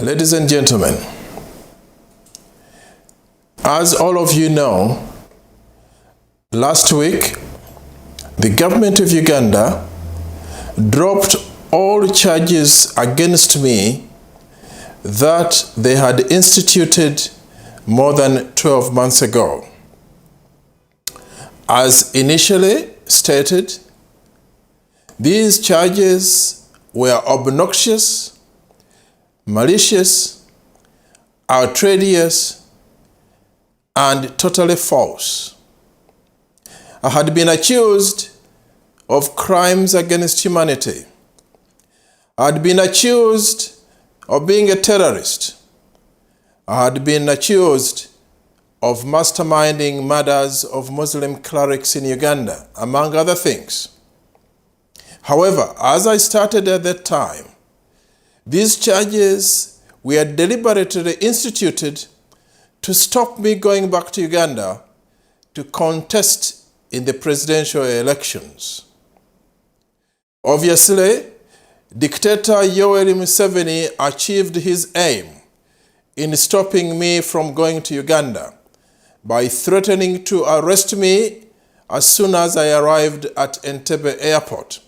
Ladies and gentlemen, as all of you know, last week, the government of Uganda dropped all charges against me that they had instituted more than 12 months ago. As initially stated, these charges were obnoxious, malicious, outrageous, and totally false. I had been accused of crimes against humanity. I had been accused of being a terrorist. I had been accused of masterminding murders of Muslim clerics in Uganda, among other things. However, as I started at that time, these charges were deliberately instituted to stop me going back to Uganda to contest in the presidential elections. Obviously, Dictator Yoweri Museveni achieved his aim in stopping me from going to Uganda by threatening to arrest me as soon as I arrived at Entebbe Airport.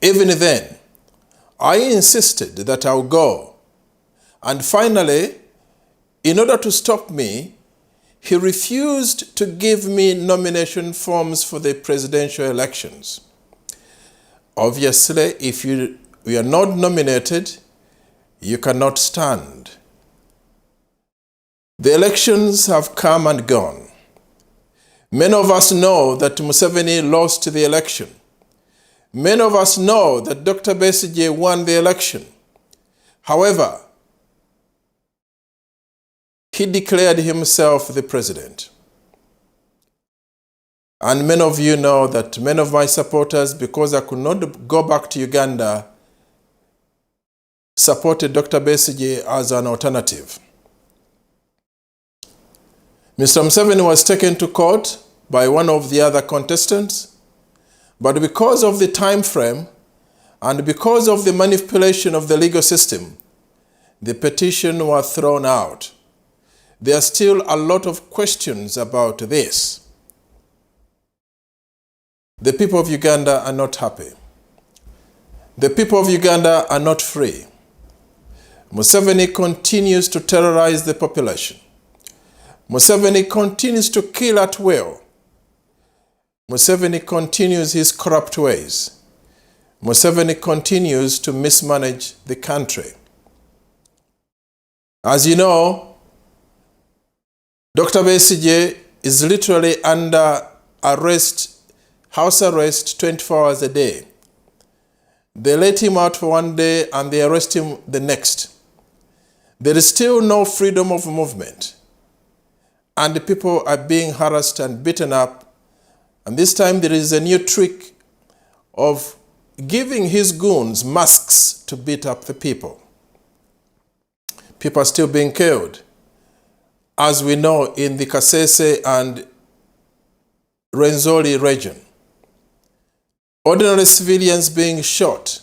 Even then, I insisted that I would go, and finally, in order to stop me, he refused to give me nomination forms for the presidential elections. Obviously, if you are not nominated, you cannot stand. The elections have come and gone. Many of us know that Museveni lost the election. Many of us know that Dr. Besigye won the election. However, he declared himself the president. And many of you know that many of my supporters, because I could not go back to Uganda, supported Dr. Besigye as an alternative. Mr. Museveni was taken to court by one of the other contestants, but because of the time frame and because of the manipulation of the legal system, the petition was thrown out. There are still a lot of questions about this. The people of Uganda are not happy. The people of Uganda are not free. Museveni continues to terrorize the population. Museveni continues to kill at will. Museveni continues his corrupt ways. Museveni continues to mismanage the country. As you know, Dr. Besigye is literally under arrest, house arrest 24 hours a day. They let him out for one day and they arrest him the next. There is still no freedom of movement. And the people are being harassed and beaten up. And this time there is a new trick of giving his goons masks to beat up the people. People are still being killed, as we know in the Kasese and Rwenzori region. Ordinary civilians being shot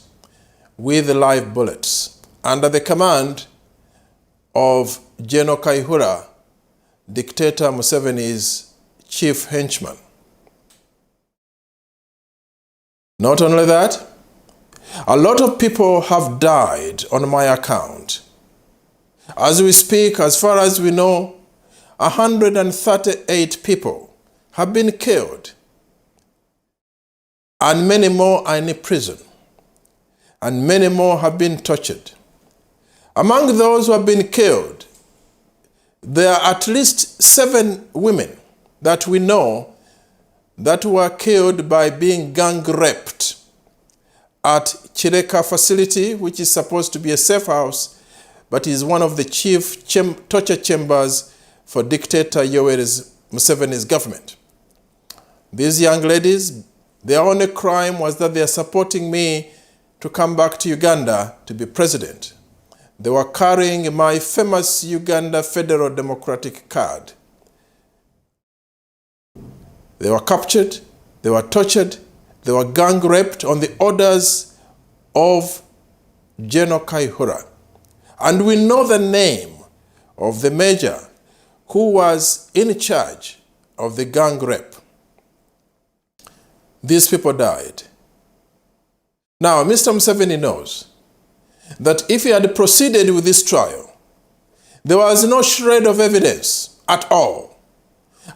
with live bullets under the command of General Kayihura, Dictator Museveni's chief henchman. Not only that, a lot of people have died on my account. As we speak, as far as we know, 138 people have been killed, and many more are in prison, and many more have been tortured. Among those who have been killed, there are at least 7 women that we know that were killed by being gang raped at Chireka facility, which is supposed to be a safe house, but is one of the chief torture chambers for Dictator Yoweri Museveni's government. These young ladies, their only crime was that they are supporting me to come back to Uganda to be president. They were carrying my famous Uganda Federal Democratic card. They were captured, they were tortured, they were gang raped on the orders of General Kayihura. And we know the name of the major who was in charge of the gang rape. These people died. Now, Mr. Museveni knows that if he had proceeded with this trial, there was no shred of evidence at all.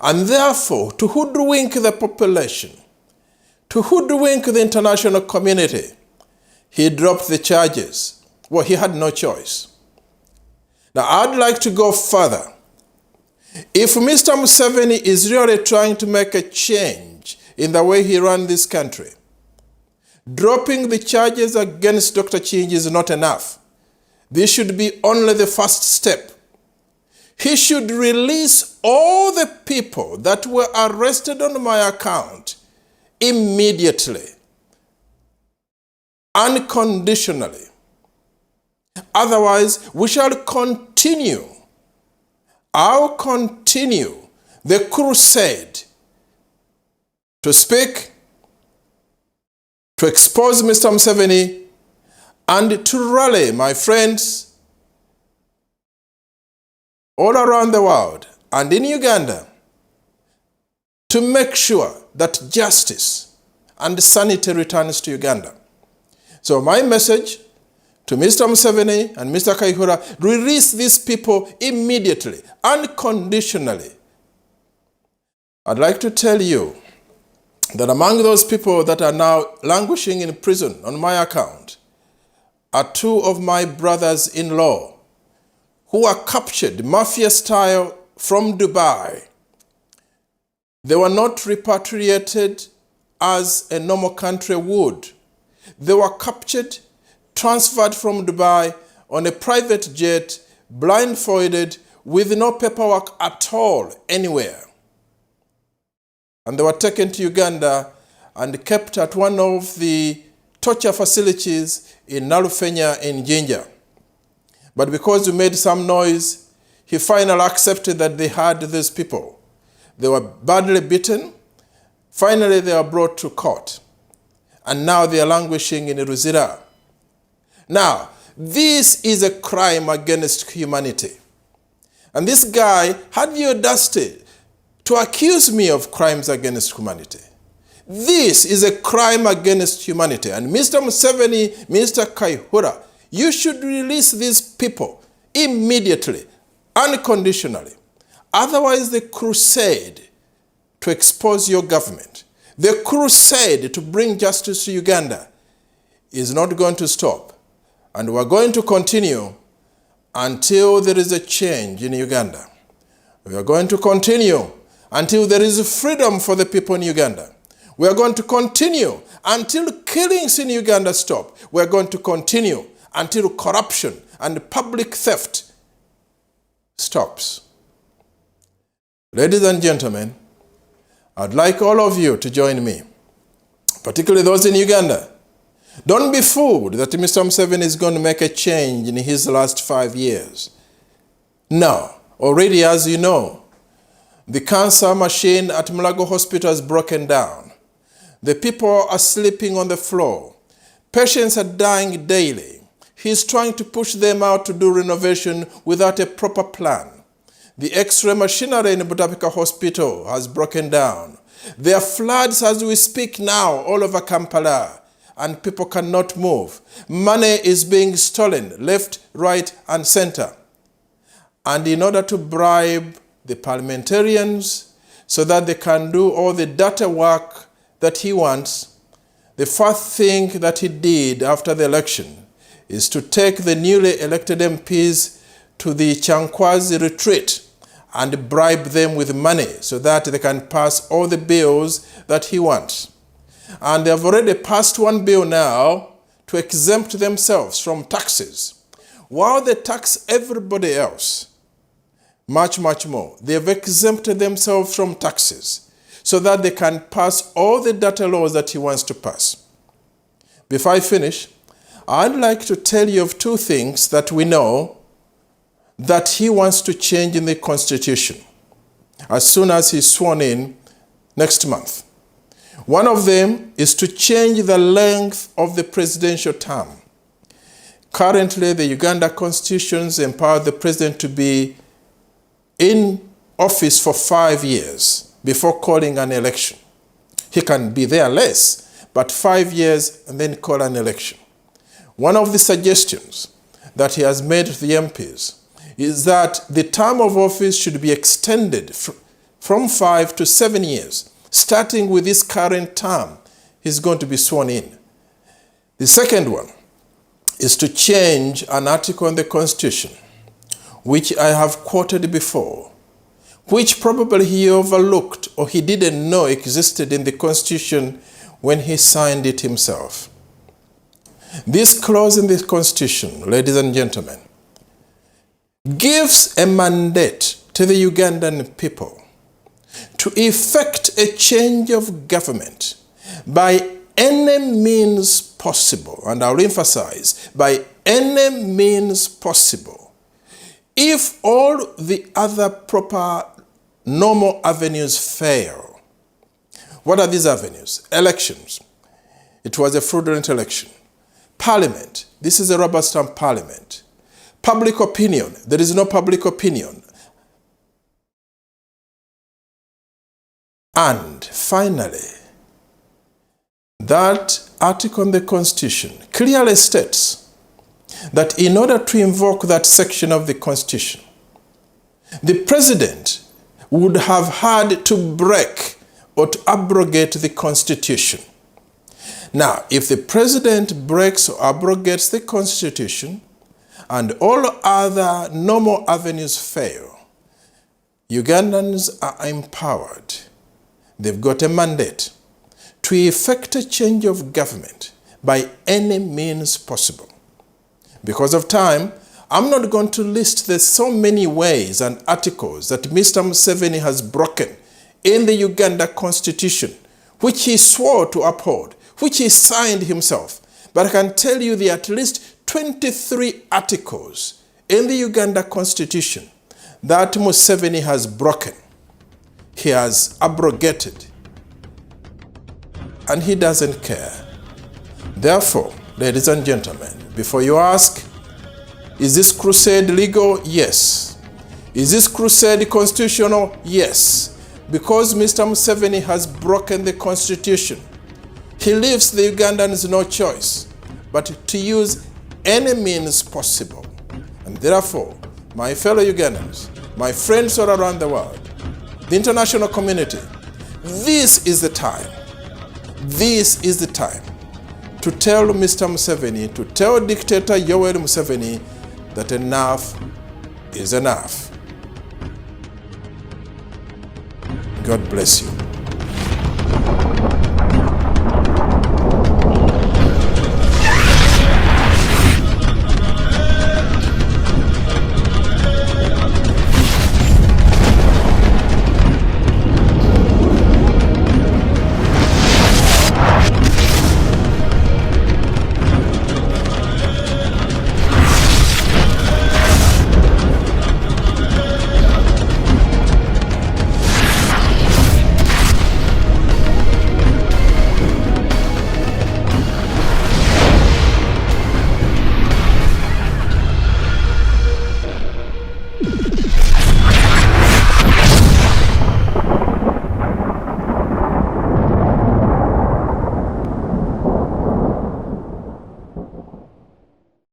And therefore, to hoodwink the population, to hoodwink the international community, he dropped the charges. Well, he had no choice. Now, I'd like to go further. If Mr. Museveni is really trying to make a change in the way he ran this country, dropping the charges against Dr. Kiyingi is not enough. This should be only the first step. He should release all the people that were arrested on my account immediately, unconditionally. Otherwise, we shall continue. I'll continue the crusade to speak, to expose Mr. Museveni, and to rally my friends all around the world and in Uganda to make sure that justice and sanity returns to Uganda. So my message to Mr. Museveni and Mr. Kayihura, release these people immediately, unconditionally. I'd like to tell you that among those people that are now languishing in prison on my account are two of my brothers-in-law who were captured mafia style from Dubai. They were not repatriated as a normal country would. They were captured, transferred from Dubai on a private jet, blindfolded, with no paperwork at all anywhere. And they were taken to Uganda and kept at one of the torture facilities in Nalufenya in Jinja. But because we made some noise, he finally accepted that they had these people. They were badly beaten. Finally, they were brought to court. And now they are languishing in Ruzira. Now, this is a crime against humanity. And this guy had the audacity to accuse me of crimes against humanity. This is a crime against humanity. And Mr. Museveni, Mr. Kayihura, you should release these people immediately, unconditionally. Otherwise, the crusade to expose your government, the crusade to bring justice to Uganda is not going to stop. And we're going to continue until there is a change in Uganda. We are going to continue until there is freedom for the people in Uganda. We are going to continue until killings in Uganda stop. We are going to continue until corruption and public theft stops. Ladies and gentlemen, I'd like all of you to join me, particularly those in Uganda. Don't be fooled that Mr. Museveni is going to make a change in his last 5 years. No, already, as you know, the cancer machine at Mulago Hospital has broken down. The people are sleeping on the floor. Patients are dying daily. He's trying to push them out to do renovation without a proper plan. The X-ray machinery in Budapika Hospital has broken down. There are floods as we speak now all over Kampala, and people cannot move. Money is being stolen left, right, and center. And in order to bribe the parliamentarians so that they can do all the data work that he wants, the first thing that he did after the election is to take the newly elected MPs to the Chankwazi retreat and bribe them with money so that they can pass all the bills that he wants. And they have already passed one bill now to exempt themselves from taxes, while they tax everybody else much, much more. They have exempted themselves from taxes so that they can pass all the data laws that he wants to pass. Before I finish, I'd like to tell you of two things that we know that he wants to change in the Constitution as soon as he's sworn in next month. One of them is to change the length of the presidential term. Currently, the Uganda Constitution empowered the president to be in office for 5 years before calling an election. He can be there less, but 5 years and then call an election. One of the suggestions that he has made to the MPs is that the term of office should be extended from 5 to 7 years, starting with this current term he's going to be sworn in. The second one is to change an article in the Constitution, which I have quoted before, which probably he overlooked or he didn't know existed in the Constitution when he signed it himself. This clause in the Constitution, ladies and gentlemen, gives a mandate to the Ugandan people to effect a change of government by any means possible, and I'll emphasize, by any means possible, if all the other proper normal avenues fail. What are these avenues? Elections. It was a fraudulent election. Parliament. This is a rubber stamp parliament. Public opinion. There is no public opinion. And finally, that article in the Constitution clearly states that in order to invoke that section of the Constitution, the president would have had to break or to abrogate the Constitution. Now, if the president breaks or abrogates the Constitution and all other normal avenues fail, Ugandans are empowered. They've got a mandate to effect a change of government by any means possible. Because of time, I'm not going to list the so many ways and articles that Mr. Museveni has broken in the Uganda Constitution, which he swore to uphold, which he signed himself. But I can tell you there are at least 23 articles in the Uganda Constitution that Museveni has broken. He has abrogated. And he doesn't care. Therefore, ladies and gentlemen, before you ask, is this crusade legal? Yes. Is this crusade constitutional? Yes. Because Mr. Museveni has broken the Constitution, he leaves the Ugandans no choice but to use any means possible. And therefore, my fellow Ugandans, my friends all around the world, the international community, this is the time. This is the time to tell Mr. Museveni, to tell dictator Yoweri Museveni that enough is enough. God bless you.